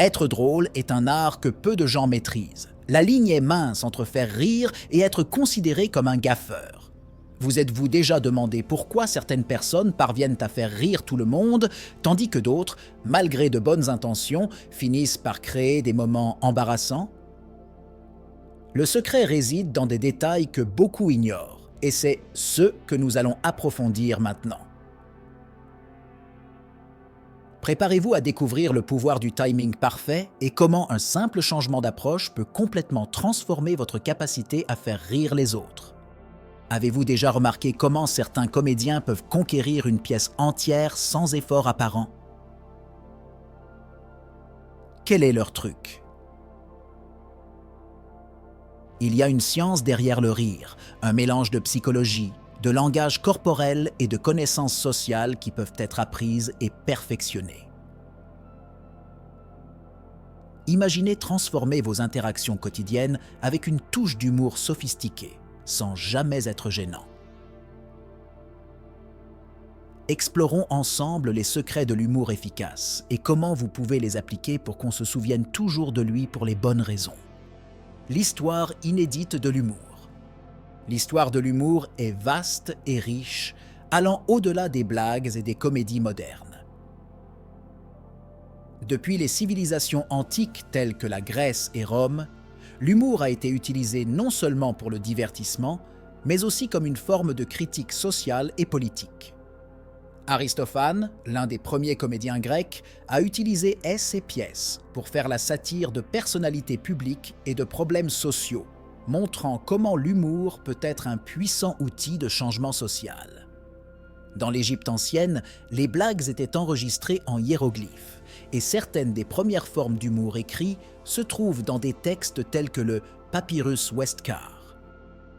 Être drôle est un art que peu de gens maîtrisent. La ligne est mince entre faire rire et être considéré comme un gaffeur. Vous êtes-vous déjà demandé pourquoi certaines personnes parviennent à faire rire tout le monde, tandis que d'autres, malgré de bonnes intentions, finissent par créer des moments embarrassants? Le secret réside dans des détails que beaucoup ignorent, et c'est ce que nous allons approfondir maintenant. Préparez-vous à découvrir le pouvoir du timing parfait et comment un simple changement d'approche peut complètement transformer votre capacité à faire rire les autres. Avez-vous déjà remarqué comment certains comédiens peuvent conquérir une pièce entière sans effort apparent? Quel est leur truc? Il y a une science derrière le rire, un mélange de psychologie, de langage corporel et de connaissances sociales qui peuvent être apprises et perfectionnées. Imaginez transformer vos interactions quotidiennes avec une touche d'humour sophistiqué, sans jamais être gênant. Explorons ensemble les secrets de l'humour efficace et comment vous pouvez les appliquer pour qu'on se souvienne toujours de lui pour les bonnes raisons. L'histoire inédite de l'humour. L'histoire de l'humour est vaste et riche, allant au-delà des blagues et des comédies modernes. Depuis les civilisations antiques telles que la Grèce et Rome, l'humour a été utilisé non seulement pour le divertissement, mais aussi comme une forme de critique sociale et politique. Aristophane, l'un des premiers comédiens grecs, a utilisé ès et pièces pour faire la satire de personnalités publiques et de problèmes sociaux, montrant comment l'humour peut être un puissant outil de changement social. Dans l'Égypte ancienne, les blagues étaient enregistrées en hiéroglyphes, et certaines des premières formes d'humour écrit se trouvent dans des textes tels que le Papyrus Westcar.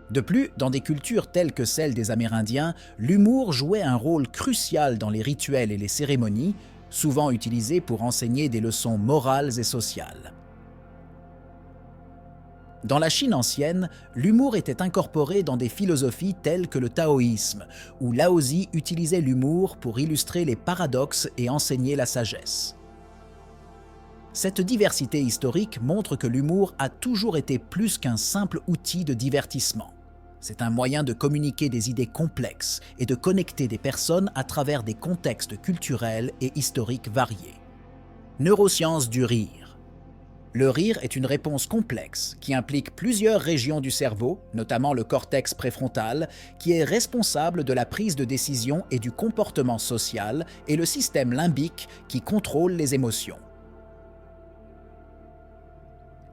De plus, dans des cultures telles que celle des Amérindiens, l'humour jouait un rôle crucial dans les rituels et les cérémonies, souvent utilisés pour enseigner des leçons morales et sociales. Dans la Chine ancienne, l'humour était incorporé dans des philosophies telles que le taoïsme, où Laozi utilisait l'humour pour illustrer les paradoxes et enseigner la sagesse. Cette diversité historique montre que l'humour a toujours été plus qu'un simple outil de divertissement. C'est un moyen de communiquer des idées complexes et de connecter des personnes à travers des contextes culturels et historiques variés. Neurosciences du rire. Le rire est une réponse complexe qui implique plusieurs régions du cerveau, notamment le cortex préfrontal, qui est responsable de la prise de décision et du comportement social, et le système limbique qui contrôle les émotions.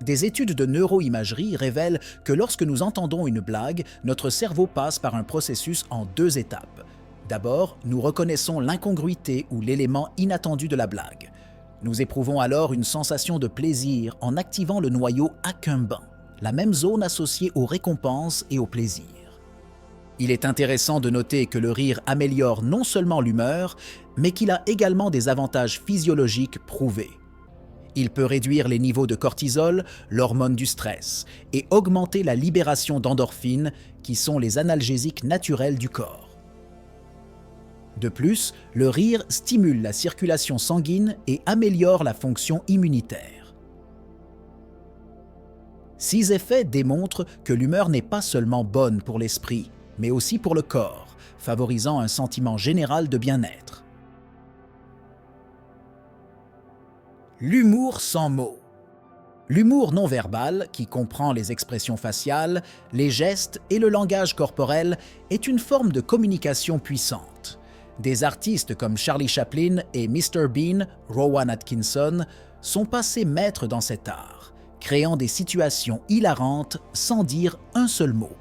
Des études de neuroimagerie révèlent que lorsque nous entendons une blague, notre cerveau passe par un processus en 2 étapes. D'abord, nous reconnaissons l'incongruité ou l'élément inattendu de la blague. Nous éprouvons alors une sensation de plaisir en activant le noyau accumbens, la même zone associée aux récompenses et au plaisir. Il est intéressant de noter que le rire améliore non seulement l'humeur, mais qu'il a également des avantages physiologiques prouvés. Il peut réduire les niveaux de cortisol, l'hormone du stress, et augmenter la libération d'endorphines, qui sont les analgésiques naturels du corps. De plus, le rire stimule la circulation sanguine et améliore la fonction immunitaire. Ces effets démontrent que l'humeur n'est pas seulement bonne pour l'esprit, mais aussi pour le corps, favorisant un sentiment général de bien-être. L'humour sans mots. L'humour non-verbal, qui comprend les expressions faciales, les gestes et le langage corporel, est une forme de communication puissante. Des artistes comme Charlie Chaplin et Mr. Bean, Rowan Atkinson, sont passés maîtres dans cet art, créant des situations hilarantes sans dire un seul mot.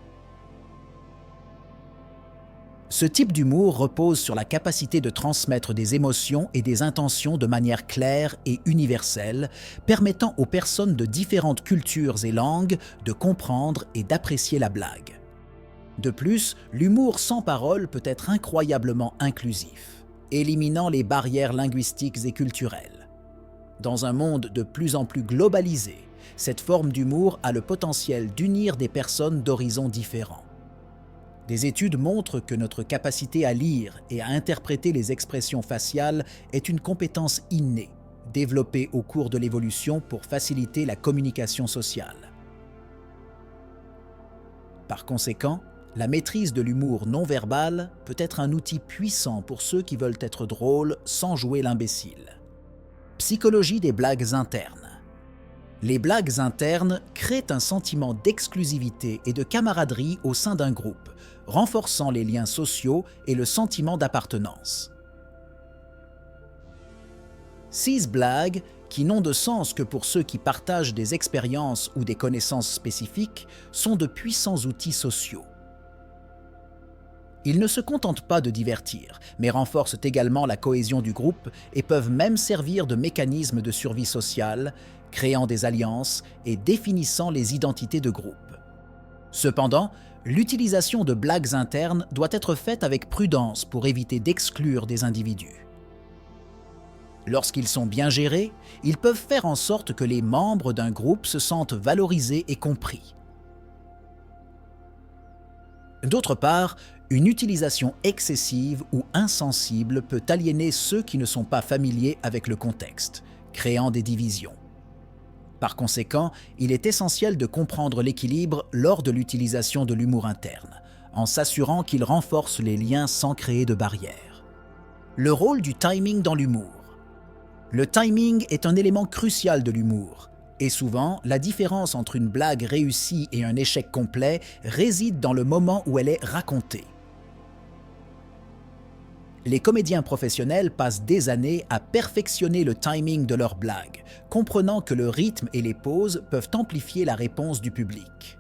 Ce type d'humour repose sur la capacité de transmettre des émotions et des intentions de manière claire et universelle, permettant aux personnes de différentes cultures et langues de comprendre et d'apprécier la blague. De plus, l'humour sans parole peut être incroyablement inclusif, éliminant les barrières linguistiques et culturelles. Dans un monde de plus en plus globalisé, cette forme d'humour a le potentiel d'unir des personnes d'horizons différents. Des études montrent que notre capacité à lire et à interpréter les expressions faciales est une compétence innée, développés au cours de l'évolution pour faciliter la communication sociale. Par conséquent, la maîtrise de l'humour non-verbal peut être un outil puissant pour ceux qui veulent être drôles sans jouer l'imbécile. Psychologie des blagues internes. Les blagues internes créent un sentiment d'exclusivité et de camaraderie au sein d'un groupe, renforçant les liens sociaux et le sentiment d'appartenance. Ces blagues, qui n'ont de sens que pour ceux qui partagent des expériences ou des connaissances spécifiques, sont de puissants outils sociaux. Ils ne se contentent pas de divertir, mais renforcent également la cohésion du groupe et peuvent même servir de mécanisme de survie sociale, créant des alliances et définissant les identités de groupe. Cependant, l'utilisation de blagues internes doit être faite avec prudence pour éviter d'exclure des individus. Lorsqu'ils sont bien gérés, ils peuvent faire en sorte que les membres d'un groupe se sentent valorisés et compris. D'autre part, une utilisation excessive ou insensible peut aliéner ceux qui ne sont pas familiers avec le contexte, créant des divisions. Par conséquent, il est essentiel de comprendre l'équilibre lors de l'utilisation de l'humour interne, en s'assurant qu'il renforce les liens sans créer de barrières. Le rôle du timing dans l'humour. Le timing est un élément crucial de l'humour, et souvent, la différence entre une blague réussie et un échec complet réside dans le moment où elle est racontée. Les comédiens professionnels passent des années à perfectionner le timing de leurs blagues, comprenant que le rythme et les pauses peuvent amplifier la réponse du public.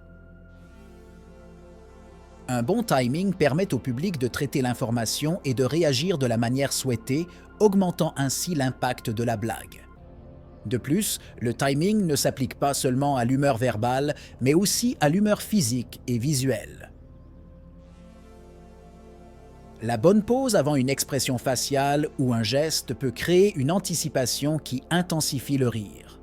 Un bon timing permet au public de traiter l'information et de réagir de la manière souhaitée, augmentant ainsi l'impact de la blague. De plus, le timing ne s'applique pas seulement à l'humeur verbale, mais aussi à l'humeur physique et visuelle. La bonne pause avant une expression faciale ou un geste peut créer une anticipation qui intensifie le rire.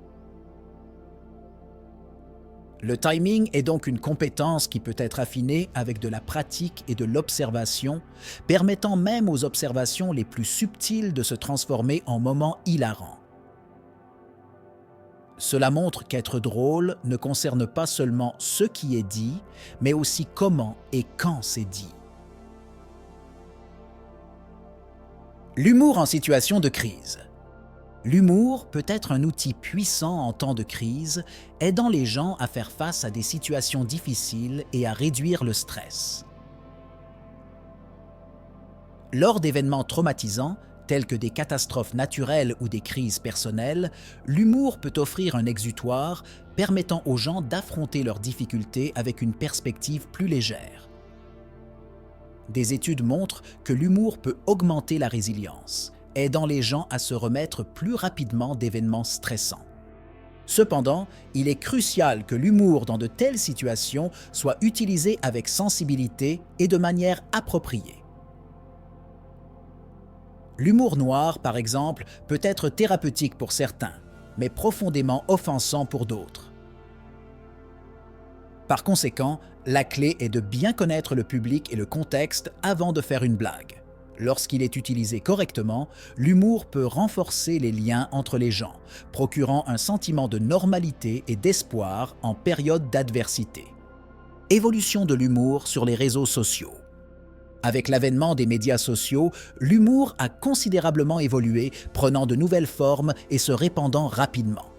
Le timing est donc une compétence qui peut être affinée avec de la pratique et de l'observation, permettant même aux observations les plus subtiles de se transformer en moments hilarants. Cela montre qu'être drôle ne concerne pas seulement ce qui est dit, mais aussi comment et quand c'est dit. L'humour en situation de crise. L'humour peut être un outil puissant en temps de crise, aidant les gens à faire face à des situations difficiles et à réduire le stress. Lors d'événements traumatisants, tels que des catastrophes naturelles ou des crises personnelles, l'humour peut offrir un exutoire permettant aux gens d'affronter leurs difficultés avec une perspective plus légère. Des études montrent que l'humour peut augmenter la résilience, aidant les gens à se remettre plus rapidement d'événements stressants. Cependant, il est crucial que l'humour dans de telles situations soit utilisé avec sensibilité et de manière appropriée. L'humour noir, par exemple, peut être thérapeutique pour certains, mais profondément offensant pour d'autres. Par conséquent, la clé est de bien connaître le public et le contexte avant de faire une blague. Lorsqu'il est utilisé correctement, l'humour peut renforcer les liens entre les gens, procurant un sentiment de normalité et d'espoir en période d'adversité. Évolution de l'humour sur les réseaux sociaux. Avec l'avènement des médias sociaux, l'humour a considérablement évolué, prenant de nouvelles formes et se répandant rapidement.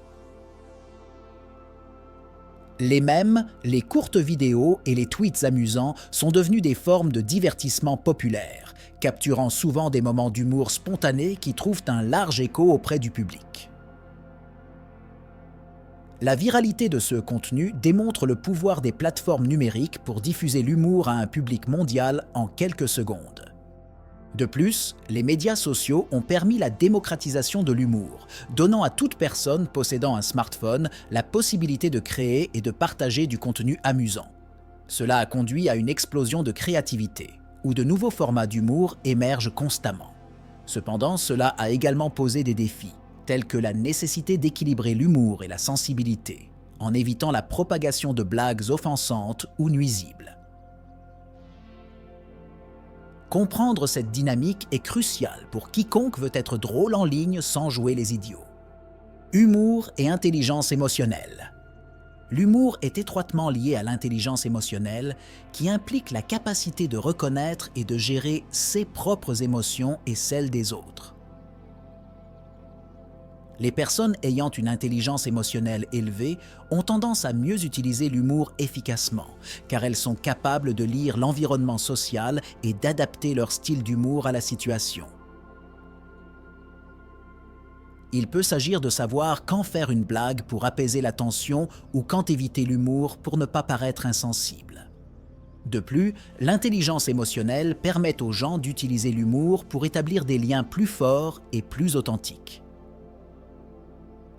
Les mèmes, les courtes vidéos et les tweets amusants sont devenus des formes de divertissement populaire, capturant souvent des moments d'humour spontané qui trouvent un large écho auprès du public. La viralité de ce contenu démontre le pouvoir des plateformes numériques pour diffuser l'humour à un public mondial en quelques secondes. De plus, les médias sociaux ont permis la démocratisation de l'humour, donnant à toute personne possédant un smartphone la possibilité de créer et de partager du contenu amusant. Cela a conduit à une explosion de créativité, où de nouveaux formats d'humour émergent constamment. Cependant, cela a également posé des défis, tels que la nécessité d'équilibrer l'humour et la sensibilité, en évitant la propagation de blagues offensantes ou nuisibles. Comprendre cette dynamique est crucial pour quiconque veut être drôle en ligne sans jouer les idiots. Humour et intelligence émotionnelle. L'humour est étroitement lié à l'intelligence émotionnelle qui implique la capacité de reconnaître et de gérer ses propres émotions et celles des autres. Les personnes ayant une intelligence émotionnelle élevée ont tendance à mieux utiliser l'humour efficacement, car elles sont capables de lire l'environnement social et d'adapter leur style d'humour à la situation. Il peut s'agir de savoir quand faire une blague pour apaiser la tension ou quand éviter l'humour pour ne pas paraître insensible. De plus, l'intelligence émotionnelle permet aux gens d'utiliser l'humour pour établir des liens plus forts et plus authentiques.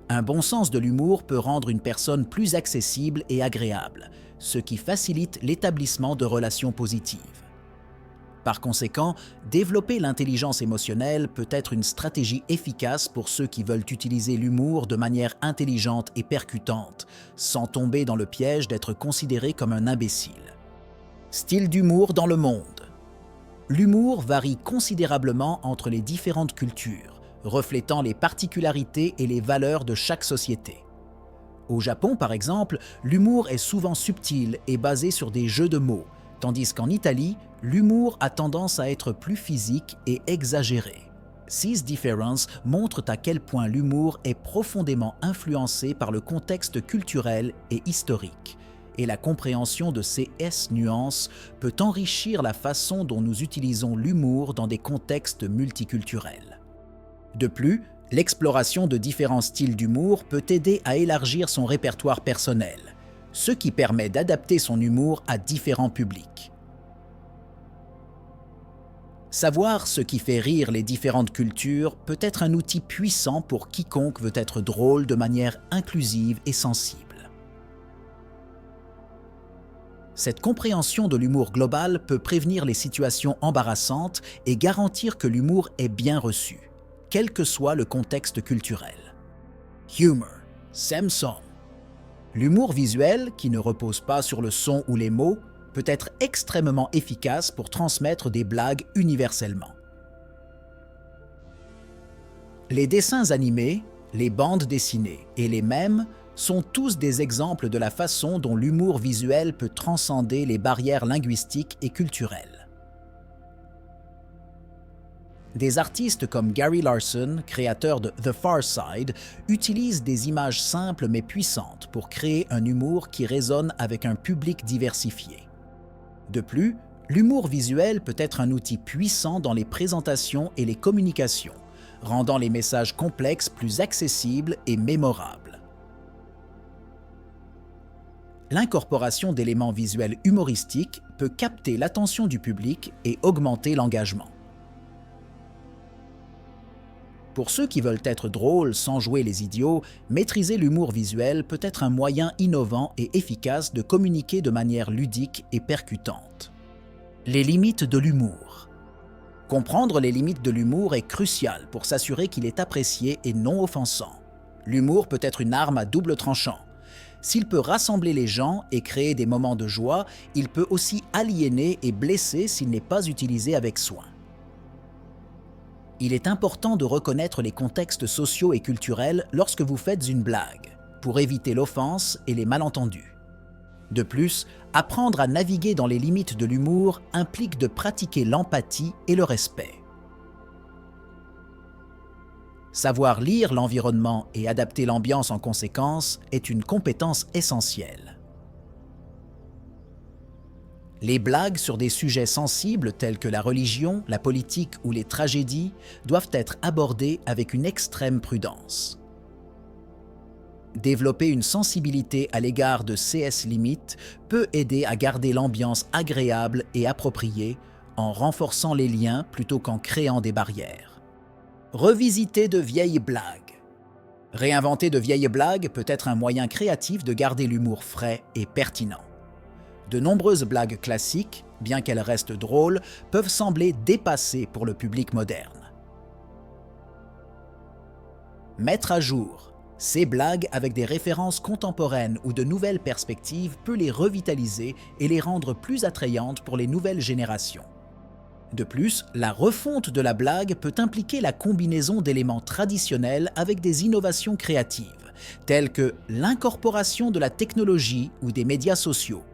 Un bon sens de l'humour peut rendre une personne plus accessible et agréable, ce qui facilite l'établissement de relations positives. Par conséquent, développer l'intelligence émotionnelle peut être une stratégie efficace pour ceux qui veulent utiliser l'humour de manière intelligente et percutante, sans tomber dans le piège d'être considéré comme un imbécile. Style d'humour dans le monde. L'humour varie considérablement entre les différentes cultures, reflétant les particularités et les valeurs de chaque société. Au Japon, par exemple, l'humour est souvent subtil et basé sur des jeux de mots, tandis qu'en Italie, l'humour a tendance à être plus physique et exagéré. These differences montrent à quel point l'humour est profondément influencé par le contexte culturel et historique, et la compréhension de ces nuances peut enrichir la façon dont nous utilisons l'humour dans des contextes multiculturels. De plus, l'exploration de différents styles d'humour peut aider à élargir son répertoire personnel, ce qui permet d'adapter son humour à différents publics. Savoir ce qui fait rire les différentes cultures peut être un outil puissant pour quiconque veut être drôle de manière inclusive et sensible. Cette compréhension de l'humour global peut prévenir les situations embarrassantes et garantir que l'humour est bien reçu, quel que soit le contexte culturel. Humor, Samsung. L'humour visuel, qui ne repose pas sur le son ou les mots, peut être extrêmement efficace pour transmettre des blagues universellement. Les dessins animés, les bandes dessinées et les mèmes sont tous des exemples de la façon dont l'humour visuel peut transcender les barrières linguistiques et culturelles. Des artistes comme Gary Larson, créateur de The Far Side, utilisent des images simples mais puissantes pour créer un humour qui résonne avec un public diversifié. De plus, l'humour visuel peut être un outil puissant dans les présentations et les communications, rendant les messages complexes plus accessibles et mémorables. L'incorporation d'éléments visuels humoristiques peut capter l'attention du public et augmenter l'engagement. Pour ceux qui veulent être drôles sans jouer les idiots, maîtriser l'humour visuel peut être un moyen innovant et efficace de communiquer de manière ludique et percutante. Les limites de l'humour. Comprendre les limites de l'humour est crucial pour s'assurer qu'il est apprécié et non offensant. L'humour peut être une arme à double tranchant. S'il peut rassembler les gens et créer des moments de joie, il peut aussi aliéner et blesser s'il n'est pas utilisé avec soin. Il est important de reconnaître les contextes sociaux et culturels lorsque vous faites une blague, pour éviter l'offense et les malentendus. De plus, apprendre à naviguer dans les limites de l'humour implique de pratiquer l'empathie et le respect. Savoir lire l'environnement et adapter l'ambiance en conséquence est une compétence essentielle. Les blagues sur des sujets sensibles tels que la religion, la politique ou les tragédies doivent être abordées avec une extrême prudence. Développer une sensibilité à l'égard de ces limites peut aider à garder l'ambiance agréable et appropriée en renforçant les liens plutôt qu'en créant des barrières. Revisiter de vieilles blagues. Réinventer de vieilles blagues peut être un moyen créatif de garder l'humour frais et pertinent. De nombreuses blagues classiques, bien qu'elles restent drôles, peuvent sembler dépassées pour le public moderne. Mettre à jour ces blagues avec des références contemporaines ou de nouvelles perspectives peut les revitaliser et les rendre plus attrayantes pour les nouvelles générations. De plus, la refonte de la blague peut impliquer la combinaison d'éléments traditionnels avec des innovations créatives, telles que l'incorporation de la technologie ou des médias sociaux.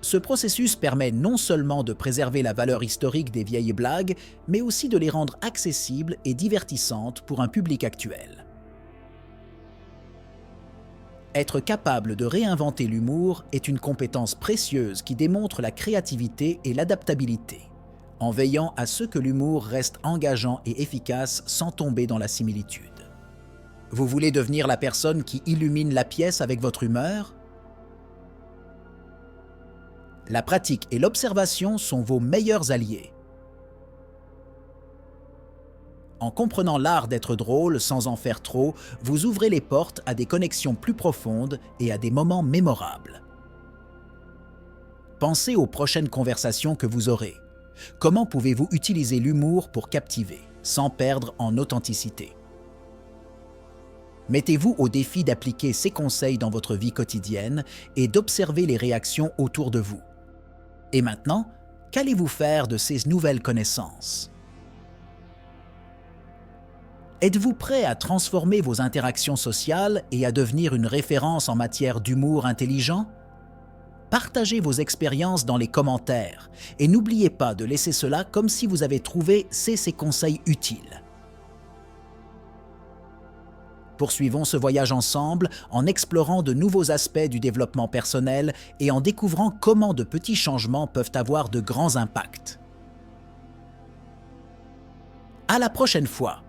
Ce processus permet non seulement de préserver la valeur historique des vieilles blagues, mais aussi de les rendre accessibles et divertissantes pour un public actuel. Être capable de réinventer l'humour est une compétence précieuse qui démontre la créativité et l'adaptabilité, en veillant à ce que l'humour reste engageant et efficace sans tomber dans la similitude. Vous voulez devenir la personne qui illumine la pièce avec votre humeur? La pratique et l'observation sont vos meilleurs alliés. En comprenant l'art d'être drôle sans en faire trop, vous ouvrez les portes à des connexions plus profondes et à des moments mémorables. Pensez aux prochaines conversations que vous aurez. Comment pouvez-vous utiliser l'humour pour captiver, sans perdre en authenticité? Mettez-vous au défi d'appliquer ces conseils dans votre vie quotidienne et d'observer les réactions autour de vous. Et maintenant, qu'allez-vous faire de ces nouvelles connaissances? Êtes-vous prêt à transformer vos interactions sociales et à devenir une référence en matière d'humour intelligent? Partagez vos expériences dans les commentaires et n'oubliez pas de laisser cela comme si vous avez trouvé ces conseils utiles. Poursuivons ce voyage ensemble en explorant de nouveaux aspects du développement personnel et en découvrant comment de petits changements peuvent avoir de grands impacts. À la prochaine fois!